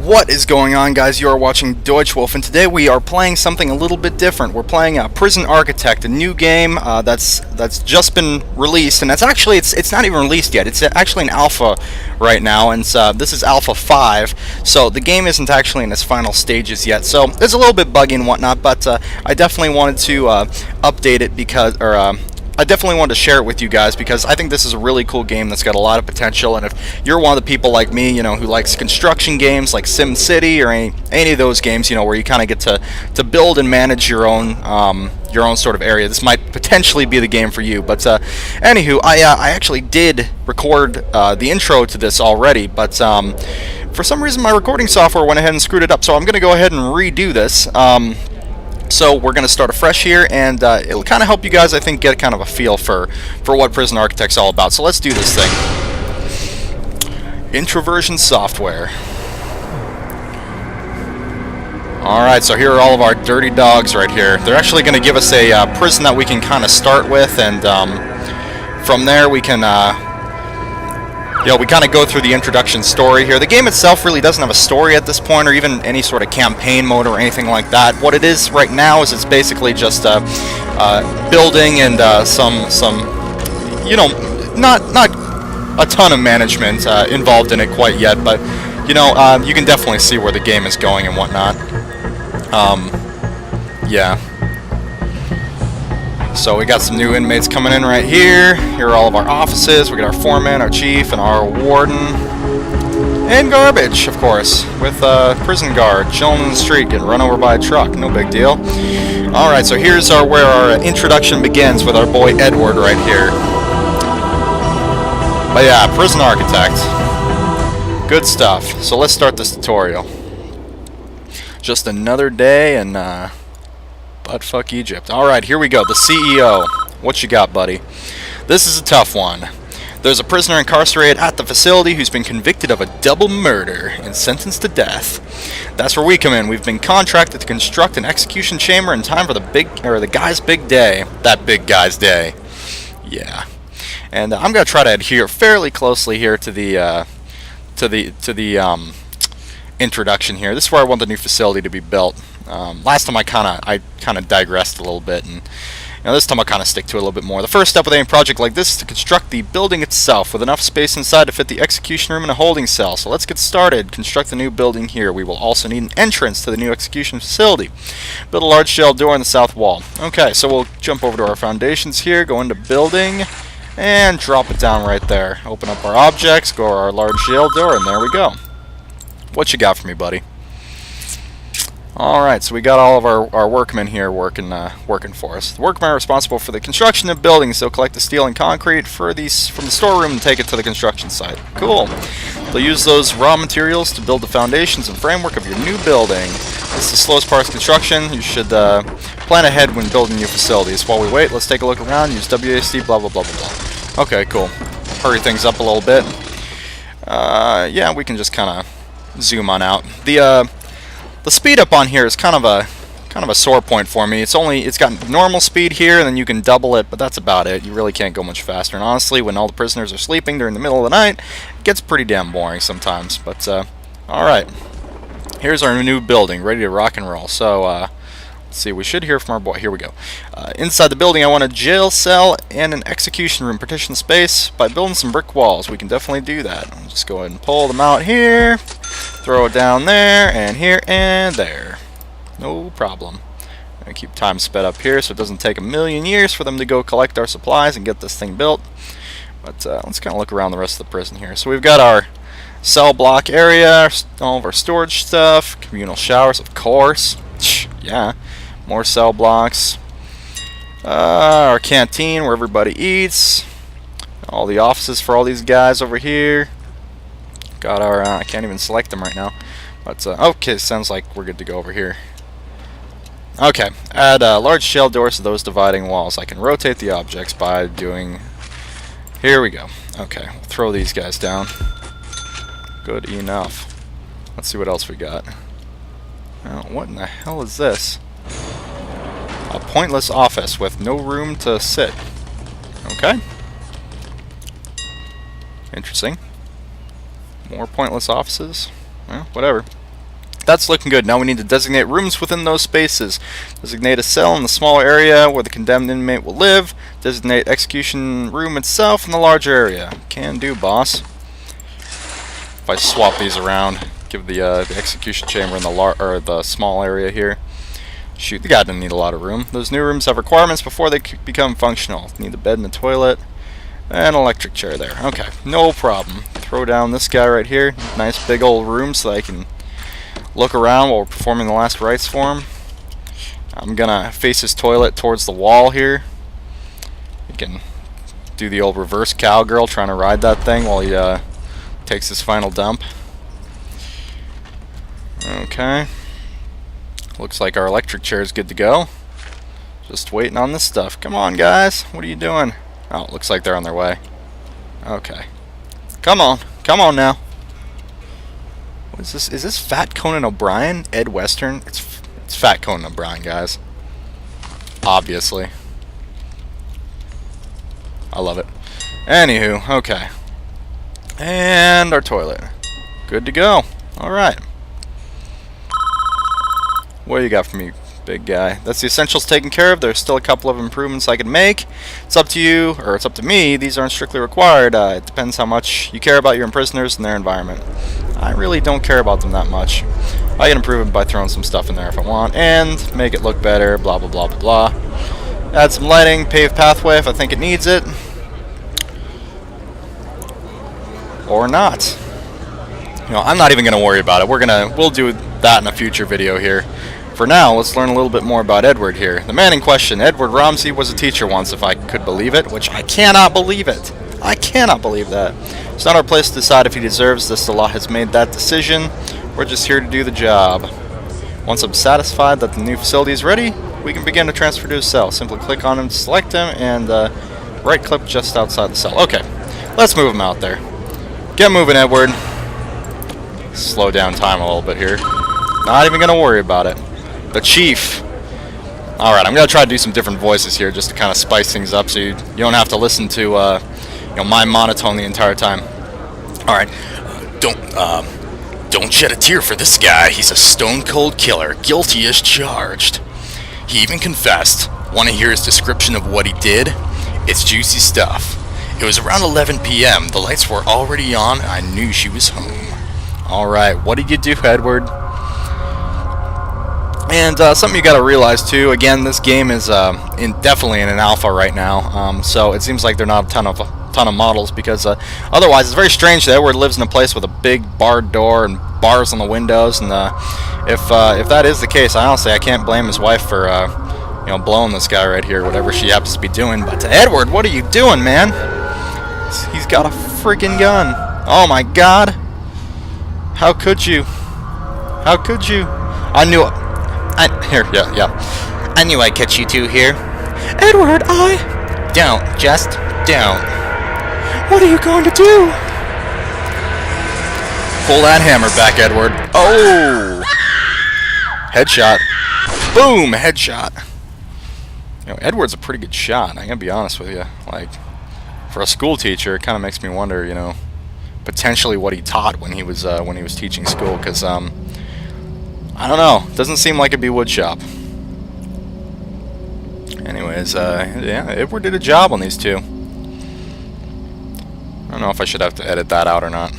What is going on, guys? You are watching Deutschwulf, and today we are playing something a little bit different. We're playing Prison Architect, a new game that's just been released, and it's not even released yet. It's actually in alpha right now, and this is alpha 5, so the game isn't actually in its final stages yet. So it's a little bit buggy and whatnot, but I definitely wanted to update it I definitely wanted to share it with you guys because I think this is a really cool game that's got a lot of potential. And if you're one of the people like me, who likes construction games like Sim City or any of those games, where you kind of get to build and manage your own sort of area, this might potentially be the game for you. But anywho, I actually did record the intro to this already, but for some reason my recording software went ahead and screwed it up. So I'm going to go ahead and redo this. So we're going to start afresh here, and it'll kind of help you guys, I think, get kind of a feel for what Prison Architect's all about. So let's do this thing. Introversion software. Alright, so here are all of our dirty dogs right here. They're actually going to give us a prison that we can kind of start with, and from there we can we kind of go through the introduction story here. The game itself really doesn't have a story at this point, or even any sort of campaign mode or anything like that. What it is right now is it's basically just building and some not a ton of management involved in it quite yet, but you can definitely see where the game is going and whatnot. Yeah. So we got some new inmates coming in right here. Here are all of our offices. We got our foreman, our chief, and our warden. And garbage, of course, with a prison guard chilling in the street, getting run over by a truck. No big deal. Alright, so here's where our introduction begins with our boy Edward right here. But yeah, Prison Architect. Good stuff. So let's start this tutorial. Just another day and Buttfuck Egypt. Alright, here we go. The CEO. What you got, buddy? This is a tough one. There's a prisoner incarcerated at the facility who's been convicted of a double murder and sentenced to death. That's where we come in. We've been contracted to construct an execution chamber in time for the guy's big day. That big guy's day. Yeah. And I'm going to try to adhere fairly closely here to the introduction here. This is where I want the new facility to be built. Last time I kind of digressed a little bit, and this time I'll kind of stick to it a little bit more. The first step with any project like this is to construct the building itself with enough space inside to fit the execution room and a holding cell. So let's get started. Construct the new building here. We will also need an entrance to the new execution facility. Build a large shell door on the south wall. Okay, so we'll jump over to our foundations here, go into building, and drop it down right there. Open up our objects, go to our large shell door, and there we go. What you got for me, buddy? Alright, so we got all of our workmen here working for us. The workmen are responsible for the construction of buildings. They'll collect the steel and concrete from the storeroom and take it to the construction site. Cool. They'll use those raw materials to build the foundations and framework of your new building. This is the slowest part of construction. You should plan ahead when building new facilities. While we wait, let's take a look around. Use WASD, blah, blah, blah, blah, blah. Okay, cool. Hurry things up a little bit. Yeah, we can just kind of zoom on out. The speed up on here is kind of a sore point for me. It's got normal speed here, and then you can double it, but that's about it. You really can't go much faster. And honestly, when all the prisoners are sleeping during the middle of the night, it gets pretty damn boring sometimes. But alright. Here's our new building, ready to rock and roll. So let's see, we should hear from our boy. Here we go. Inside the building, I want a jail cell and an execution room. Partition space by building some brick walls. We can definitely do that. I'll just go ahead and pull them out here. Throw it down there, and here, and there. No problem. I'm going to keep time sped up here so it doesn't take a million years for them to go collect our supplies and get this thing built. But let's kind of look around the rest of the prison here. So we've got our cell block area, all of our storage stuff, communal showers, of course. Yeah, more cell blocks. Our canteen where everybody eats. All the offices for all these guys over here. Got our, I can't even select them right now. But, okay, sounds like we're good to go over here. Okay, add large shell doors to those dividing walls. I can rotate the objects by doing... Here we go. Okay, we'll throw these guys down. Good enough. Let's see what else we got. Oh, what in the hell is this? A pointless office with no room to sit. Okay. Interesting. More pointless offices. Well, whatever. that's looking good. Now we need to designate rooms within those spaces. Designate a cell in the small area where the condemned inmate will live. Designate execution room itself in the larger area. Can do, boss. If I swap these around, give the execution chamber in the small area here. Shoot, the guy didn't need a lot of room. Those new rooms have requirements before they become functional. Need a bed and a toilet. And an electric chair there. Okay, no problem. Throw down this guy right here. Nice big old room so I can look around while we're performing the last rites for him. I'm gonna face his toilet towards the wall here. You can do the old reverse cowgirl, trying to ride that thing while he takes his final dump. Okay. Looks like our electric chair is good to go. Just waiting on this stuff. Come on, guys. What are you doing? Oh, it looks like they're on their way. Okay. Come on. Come on now. What is this? Is this Fat Conan O'Brien? Ed Western? It's Fat Conan O'Brien, guys. Obviously. I love it. Anywho, okay. And our toilet. Good to go. Alright. What do you got for me, big guy? That's the essentials taken care of. There's still a couple of improvements I can make. It's up to you, or it's up to me. These aren't strictly required. It depends how much you care about your imprisoners and their environment. I really don't care about them that much. I can improve it by throwing some stuff in there if I want, and make it look better, blah, blah, blah, blah, blah. Add some lighting, paved pathway if I think it needs it. Or not. You know, I'm not even going to worry about it. We'll do that in a future video here. For now, let's learn a little bit more about Edward here. The man in question, Edward Romsey, was a teacher once, if I could believe it, which I cannot believe it. I cannot believe that. It's not our place to decide if he deserves this. The law has made that decision. We're just here to do the job. Once I'm satisfied that the new facility is ready, we can begin to transfer to his cell. Simply click on him to select him and right-click just outside the cell. Okay, let's move him out there. Get moving, Edward. Slow down time a little bit here. Not even going to worry about it. The Chief. Alright, I'm going to try to do some different voices here just to kind of spice things up so you don't have to listen to my monotone the entire time. Alright, don't shed a tear for this guy. He's a stone-cold killer, guilty as charged. He even confessed. Want to hear his description of what he did? It's juicy stuff. It was around 11 p.m. The lights were already on, and I knew she was home. Alright, what did you do, Edward? And something you got to realize too, again, this game is definitely in an alpha right now, so it seems like there are not a ton of models, because otherwise it's very strange that Edward lives in a place with a big barred door and bars on the windows, and if that is the case, I can't blame his wife for blowing this guy right here, whatever she happens to be doing. But Edward, what are you doing, man? He's got a freaking gun. Oh my God! How could you? How could you? I knew it. I knew I'd catch you two here. Edward, Just don't. What are you going to do? Pull that hammer back, Edward. Oh! Headshot. Boom! Headshot. Edward's a pretty good shot, I gotta be honest with you. Like, for a school teacher, it kind of makes me wonder, potentially what he taught when he was teaching school, because, I don't know. Doesn't seem like it'd be woodshop. Anyways, yeah, Edward did a job on these two. I don't know if I should have to edit that out or not.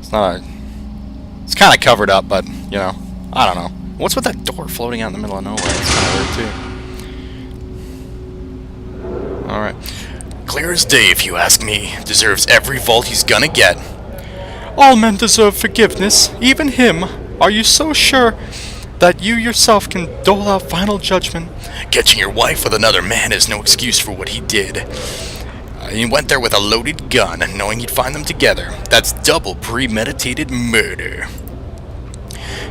It's not a... It's kind of covered up, but, I don't know. What's with that door floating out in the middle of nowhere? It's kind of weird, too. Alright. Clear as day, if you ask me. Deserves every vault he's gonna get. All men deserve forgiveness, even him. Are you so sure that you yourself can dole out final judgment? Catching your wife with another man is no excuse for what he did. He went there with a loaded gun, knowing he'd find them together. That's double premeditated murder.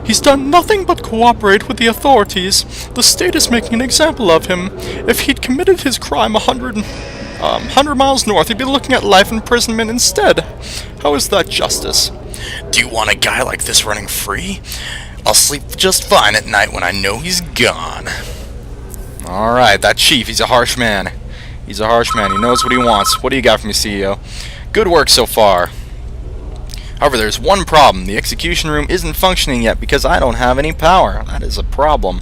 He's done nothing but cooperate with the authorities. The state is making an example of him. If he'd committed his crime 100 miles north, he'd be looking at life imprisonment instead. How is that justice? Do you want a guy like this running free? I'll sleep just fine at night when I know he's gone. Alright, that Chief, he's a harsh man. He's a harsh man. He knows what he wants. What do you got for me, CEO? Good work so far. However, there's one problem. The execution room isn't functioning yet because I don't have any power. That is a problem.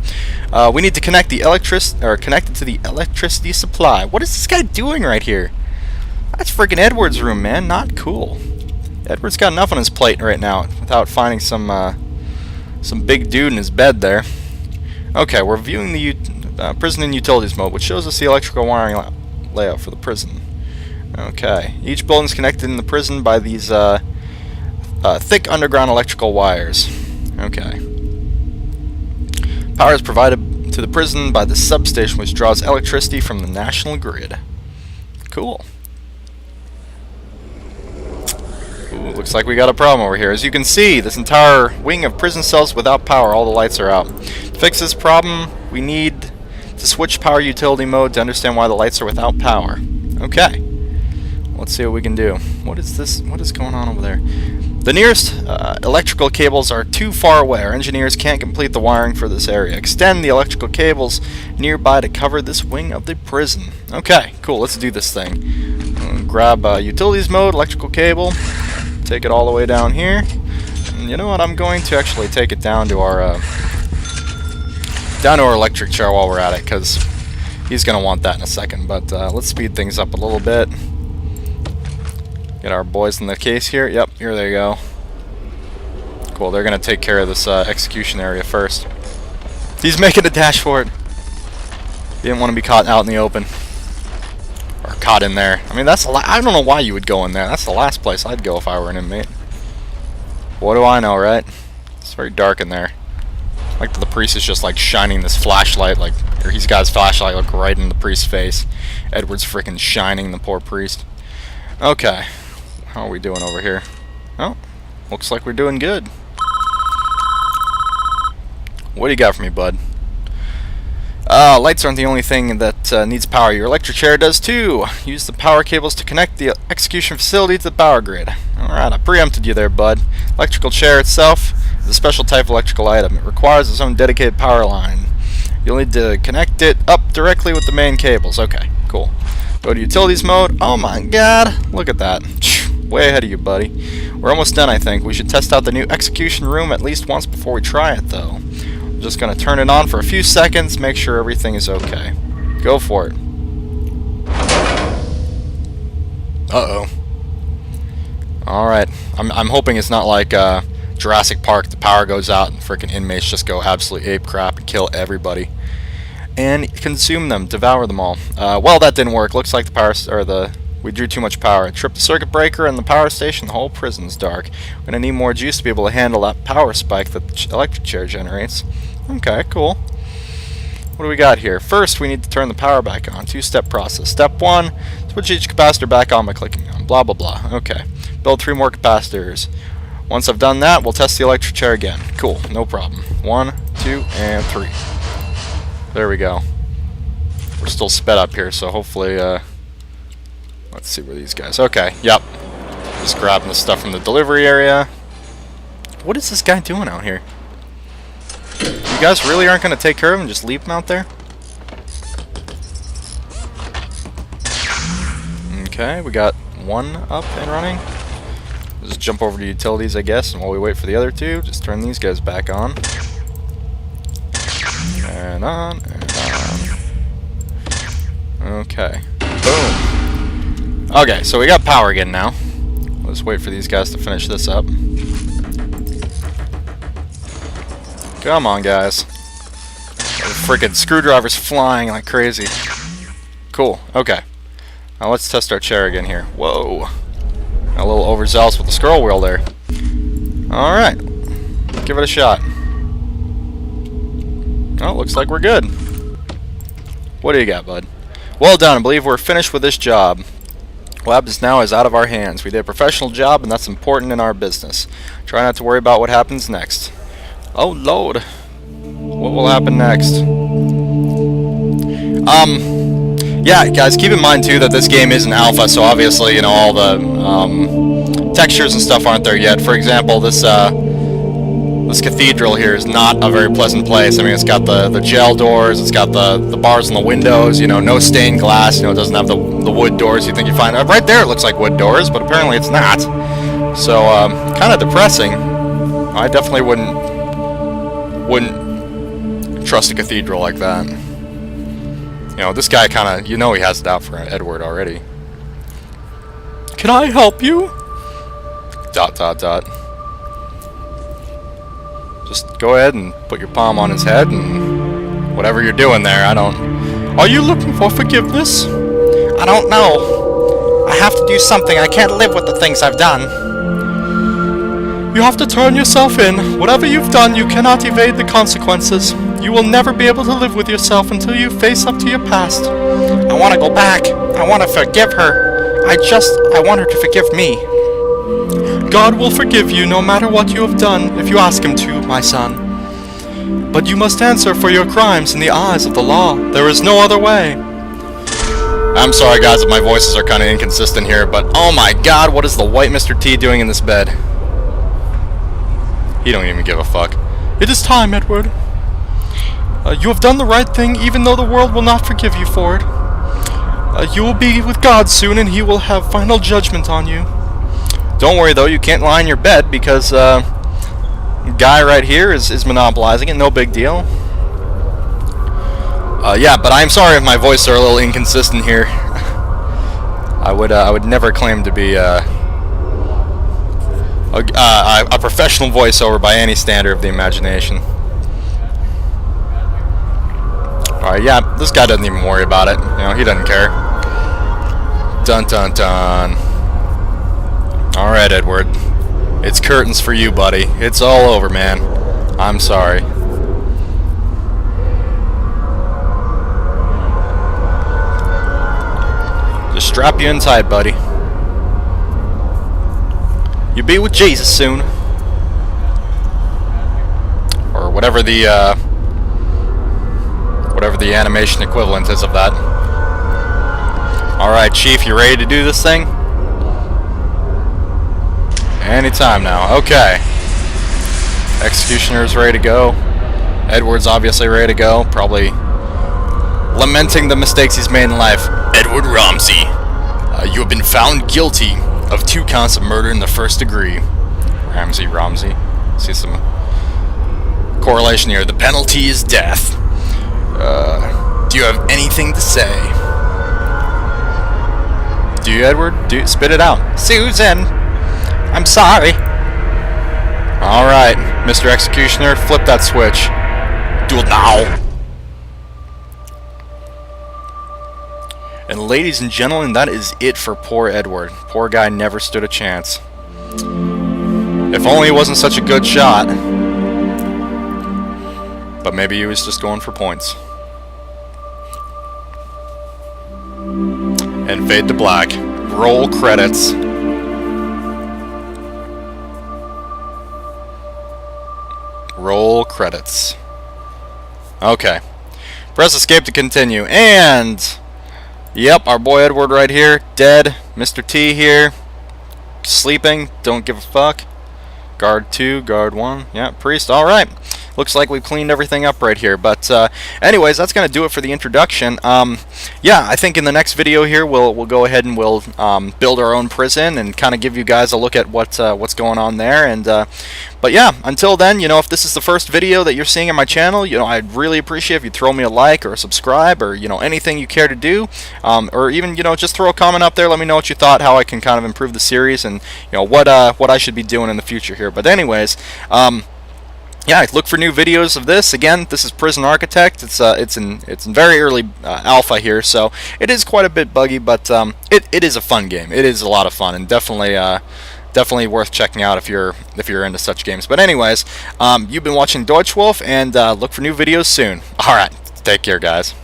We need to connect the connect it to the electricity supply. What is this guy doing right here? That's freaking Edward's room, man. Not cool. Edward's got enough on his plate right now without finding some big dude in his bed there. Okay, we're viewing the prison in utilities mode, which shows us the electrical wiring layout for the prison. Okay, each building is connected in the prison by these thick underground electrical wires. Okay. Power is provided to the prison by the substation, which draws electricity from the national grid. Cool. Ooh, looks like we got a problem over here. As you can see, this entire wing of prison cells without power. All the lights are out. To fix this problem, we need to switch power utility mode to understand why the lights are without power. Okay. Let's see what we can do. What is this? What is going on over there? The nearest electrical cables are too far away. Our engineers can't complete the wiring for this area. Extend the electrical cables nearby to cover this wing of the prison. Okay, cool. Let's do this thing. Grab utilities mode, electrical cable. Take it all the way down here. And you know what? I'm going to actually take it down to our electric chair while we're at it, because he's going to want that in a second. But let's speed things up a little bit. Get our boys in the case here. Yep, here they go. Cool, they're going to take care of this execution area first. He's making a dash for it. He didn't want to be caught out in the open. Or caught in there. I mean, that's I don't know why you would go in there. That's the last place I'd go if I were an inmate. What do I know, right? It's very dark in there. Like the priest is just like shining this flashlight, like, or he's got his flashlight like right in the priest's face. Edward's freaking shining the poor priest. Okay. How are we doing over here? Oh, looks like we're doing good. What do you got for me, bud? Lights aren't the only thing that needs power. Your electric chair does too. Use the power cables to connect the execution facility to the power grid. Alright, I preempted you there, bud. Electrical chair itself is a special type of electrical item. It requires its own dedicated power line. You'll need to connect it up directly with the main cables. Okay, cool. Go to utilities mode. Oh my god, look at that. Way ahead of you, buddy. We're almost done, I think. We should test out the new execution room at least once before we try it, though. I'm just going to turn it on for a few seconds, make sure everything is okay. Go for it. Uh-oh. Alright. I'm hoping it's not like Jurassic Park. The power goes out and freaking inmates just go absolutely ape crap and kill everybody. And consume them, devour them all. Well, that didn't work. Looks like we drew too much power. It tripped the circuit breaker and the power station. The whole prison's dark. We're gonna need more juice to be able to handle that power spike that the electric chair generates. Okay, cool. What do we got here? First, we need to turn the power back on. Two-step process. Step 1, switch each capacitor back on by clicking on. Blah, blah, blah. Okay. Build 3 more capacitors. Once I've done that, we'll test the electric chair again. Cool, no problem. 1, 2, and 3. There we go. We're still sped up here, so hopefully, let's see where these guys... Okay, yep. Just grabbing the stuff from the delivery area. What is this guy doing out here? You guys really aren't going to take care of him and just leave him out there? Okay, we got one up and running. Just jump over to utilities, I guess, and while we wait for the other two, just turn these guys back on. And on, and on. Okay. Boom. Okay, so we got power again now. Let's wait for these guys to finish this up. Come on, guys. The freaking screwdriver's flying like crazy. Cool, okay. Now let's test our chair again here. Whoa. A little overzealous with the scroll wheel there. Alright. Give it a shot. Oh, looks like we're good. What do you got, bud? Well done. I believe we're finished with this job. What happens now is out of our hands. We did a professional job, and that's important in our business. Try not to worry about what happens next. Oh, Lord. What will happen next? Yeah, guys, keep in mind, too, that this game is an alpha, so obviously, you know, all the textures and stuff aren't there yet. For example, this cathedral here is not a very pleasant place. I mean, it's got the jail doors, it's got the bars on the windows, you know, no stained glass, you know, it doesn't have the wood doors you think you find. Right there it looks like wood doors, but apparently it's not. So, kind of depressing. I definitely wouldn't trust a cathedral like that. You know, this guy kind of, you know, he has it out for Edward already. Can I help you? ... Just go ahead and put your palm on his head and whatever you're doing there, I don't... Are you looking for forgiveness? I don't know. I have to do something. I can't live with the things I've done. You have to turn yourself in. Whatever you've done, you cannot evade the consequences. You will never be able to live with yourself until you face up to your past. I want to go back. I want to forgive her. I want her to forgive me. God will forgive you no matter what you have done if you ask him to, my son. But you must answer for your crimes in the eyes of the law. There is no other way. I'm sorry guys if my voices are kind of inconsistent here, but oh my god, what is the white Mr. T doing in this bed? He don't even give a fuck. It is time, Edward. You have done the right thing even though the world will not forgive you for it. You will be with God soon and he will have final judgment on you. Don't worry though, you can't lie in your bed because guy right here is monopolizing it, no big deal. Yeah, but I'm sorry if my voices are a little inconsistent here. I would never claim to be a professional voiceover by any standard of the imagination. Alright, yeah, this guy doesn't even worry about it. You know, he doesn't care. Dun dun dun. Alright, Edward. It's curtains for you, buddy. It's all over, man. I'm sorry. Just strap you in tight, buddy. You'll be with Jesus soon. Or whatever the animation equivalent is of that. Alright, Chief, you ready to do this thing? Anytime now. Okay. Executioner's ready to go. Edward's obviously ready to go. Probably lamenting the mistakes he's made in life. Edward Ramsey, you have been found guilty of 2 counts of murder in the 1st degree. Ramsey. See some correlation here. The penalty is death. Do you have anything to say? Do you, Edward? Spit it out. Susan, I'm sorry. Alright, Mr. Executioner, flip that switch. Do it now. And ladies and gentlemen, that is it for poor Edward. Poor guy never stood a chance. If only he wasn't such a good shot. But maybe he was just going for points. And fade to black. Roll credits. Roll credits. Okay. Press escape to continue. And... yep, our boy Edward right here. Dead. Mr. T here. Sleeping. Don't give a fuck. Guard 2, guard 1. Yeah, priest. Alright. Looks like we've cleaned everything up right here. But anyways, that's going to do it for the introduction. Yeah, I think in the next video here we'll go ahead and we'll build our own prison and kind of give you guys a look at what's going on there. And but yeah, until then, you know, if this is the first video that you're seeing on my channel, you know, I'd really appreciate if you throw me a like or a subscribe or, you know, anything you care to do, or even, you know, just throw a comment up there. Let me know what you thought, how I can kind of improve the series, and you know what I should be doing in the future here. But anyways, yeah, look for new videos of this. Again, this is Prison Architect. It's in very early alpha here, so it is quite a bit buggy, but it is a fun game. It is a lot of fun, and definitely worth checking out if you're into such games. But anyways, you've been watching Deutschwulf, and look for new videos soon. All right, take care, guys.